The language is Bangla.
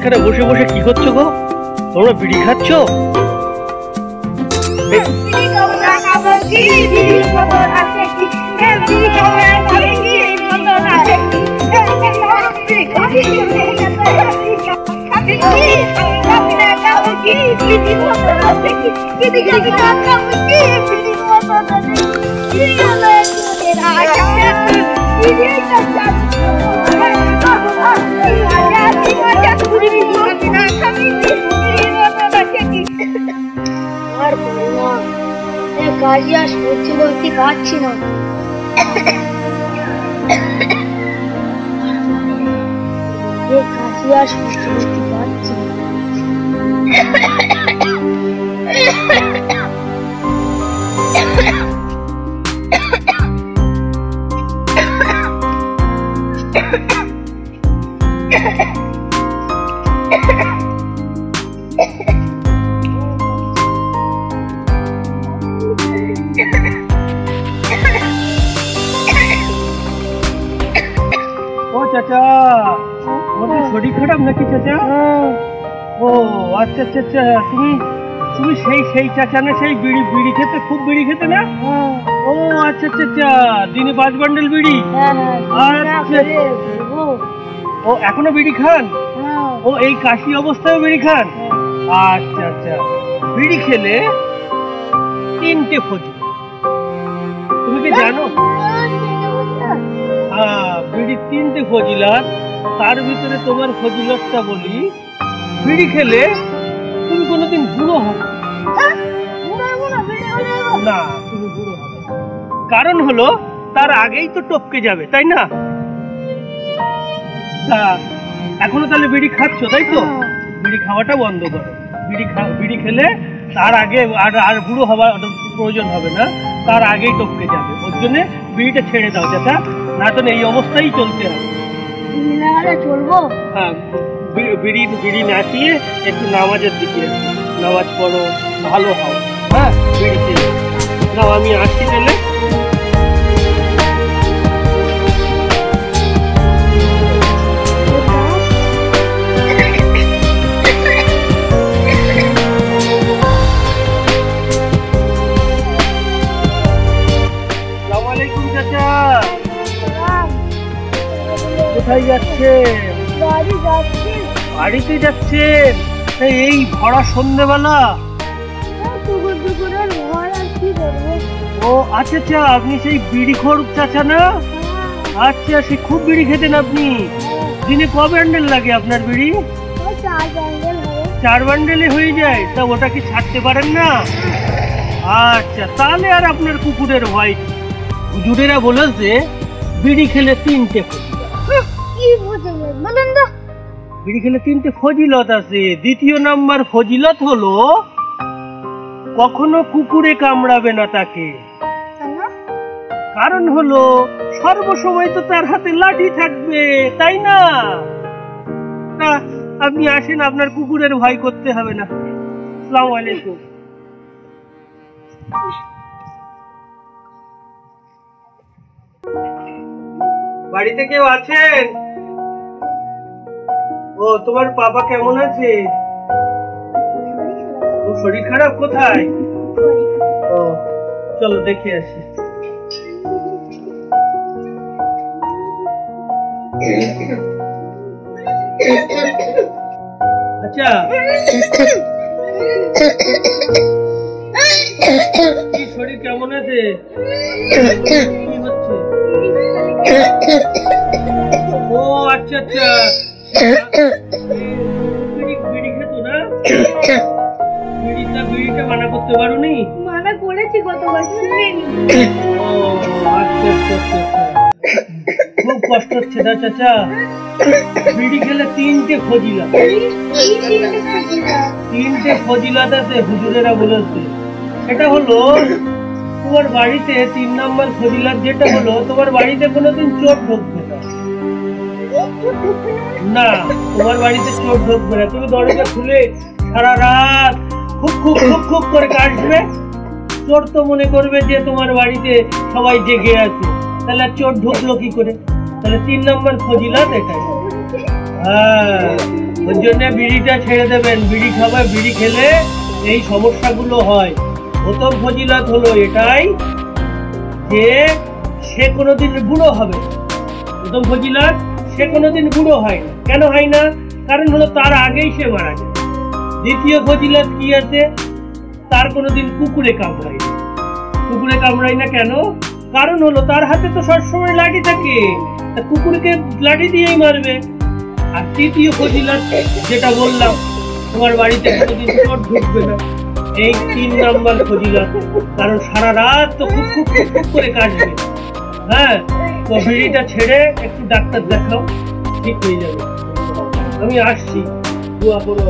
এখানে বসে বসে কি করছো গো? তোমরা বিড়ি খাচ্ছ? কাজে আর সত্যি বলতে পারছি না। কাজে আর সত্যি বলতে পারছি না। চাচা তোমার শরীর খারাপ নাকি চাচা? ও আচ্ছা আচ্ছা আচ্ছা, তুমি সেই চাচা না, সেই বিড়ি খেতে, খুব বিড়ি খেতে না? ও আচ্ছা আচ্ছা আচ্ছা, দিনে 5 বান্ডেল বিড়ি? আচ্ছা, ও এখনো বিড়ি খান? ও এই কাশি অবস্থায় বিড়ি খান? আচ্ছা আচ্ছা, বিড়ি খেলে 3টে ফজিলত, তুমি কি জানো? বিড়ির 3টে ফজিলত, তার ভিতরে তোমার ফজিলতটা বলি। বিড়ি খেলে তুমি কোনোদিন বুড়ো হবে না, তুমি বুড়ো হবে। কারণ হলো তার আগেই তো টপকে যাবে, তাই না? এখনো তাহলে বিড়ি খাচ্ছ, তাই তো? বিড়ি খাওয়াটা বন্ধ করো। বিড়ি খেলে তার আগে আর বুড়ো হওয়ার প্রয়োজন হবে না, তার আগেই টপকে যাবে। ওর জন্য বিড়িটা ছেড়ে দাও চাচা, না তো এই অবস্থায় চলতে হবে। চলবো? হ্যাঁ, বিড়ি নাচিয়ে একটু নামাজের দিকে নামাজ পড়ো, ভালো হও। হ্যাঁ, বিড়ি খেলে নাও, আমি আসছি তাহলে। কোথায় যাচ্ছেন? বাড়িতে যাচ্ছেন? এই ভরা সন্ধ্যেবেলা? ও আচ্ছা আচ্ছা, আপনি সেই বিড়িখোর চাচা না? আচ্ছা, সে খুব বিড়ি খেতেন আপনি। দিনে ক বান্ডেল লাগে আপনার বিড়ি? 4 বান্ডেলে হয়ে যায়? তা ওটা কি ছাড়তে পারেন না? আচ্ছা, তাহলে আর আপনার কুকুরের ভয়। হুজুরেরা বলেছে বিড়ি খেলে 3টে বিড়ি খেলে 3টে ফজিলত আছে। দ্বিতীয় নাম্বার ফজিলত হলো কখনো কুকুরে কামড়াবে না তাকে। কারণ হলো সর্বসময় তো তার হাতে লাঠি থাকবে, তাই না? আপনি আসেন, আপনার কুকুরের ভয় করতে হবে না। আসসালামু আলাইকুম। বাড়িতে কেউ আছেন? ও, তোমার বাবা কেমন আছে? ওর শরীর খারাপ? কোথায়? ও, চলো দেখে আসি। আচ্ছা, শরীর কেমন আছে? কি হচ্ছে? ও আচ্ছা আচ্ছা, বিড়ি খেতো না? বিড়িটা মানা করতে পারোনি? মানা করেছি গতবার, শুনেনি। ও আচ্ছা আচ্ছা আচ্ছা, খুব কষ্ট হচ্ছে না চাচা? বিড়ি খেলে 3টে ফজিলত। 3টে ফজিলত আছে, হুজুরেরা বলেছে। সেটা হলো তোমার বাড়িতে 3 নম্বর ফজিলত যেটা হলো, তোমার বাড়িতে কোনোদিন চোর ঢুকবে না। তোমার বাড়িতে চোর ঢুকবে না। তুমি দরজা খুলে সারা রাত খুব খুব খুব খুব করে কাটবে, চোর তো মনে করবে যে তোমার বাড়িতে সবাই জেগে আছে, তাহলে চোর ঢুকলো কি করে? তাহলে 3 নম্বর ফজিলত এটাই। হ্যাঁ, ওর জন্য বিড়িটা ছেড়ে দেবেন। বিড়ি খাবে, বিড়ি খেলে এই সমস্যাগুলো হয়। প্রথম ফজিলত হলো এটাই যে সে কোনোদিন বুড়ো হবে। প্রথম ফজিলত, সে কোনোদিন বুড়ো হয় না। কেন হয় না? কারণ হলো তার আগেই সে মারা যায়। দ্বিতীয় ফজিলত কি আছে? তার কোনোদিন কুকুরে কামড়ায় না। কুকুরে কামড়ায় না কেন? কারণ হলো তার হাতে তো সবসময় লাঠি থাকে, কুকুরকে লাঠি দিয়েই মারবে। আর তৃতীয় ফজিলত যেটা বললাম, তোমার বাড়িতে কোনোদিন চোর ঢুকবে না। এই 3 নাম্বার ফজিলত। কারণ সারা রাত তো খুব খুব খুব খুব করে কাটবে। হ্যাঁ, তো বিড়িটা ছেড়ে একটু ডাক্তার দেখাও, ঠিক হয়ে যাবে। আমি আসছি, দোয়া করো।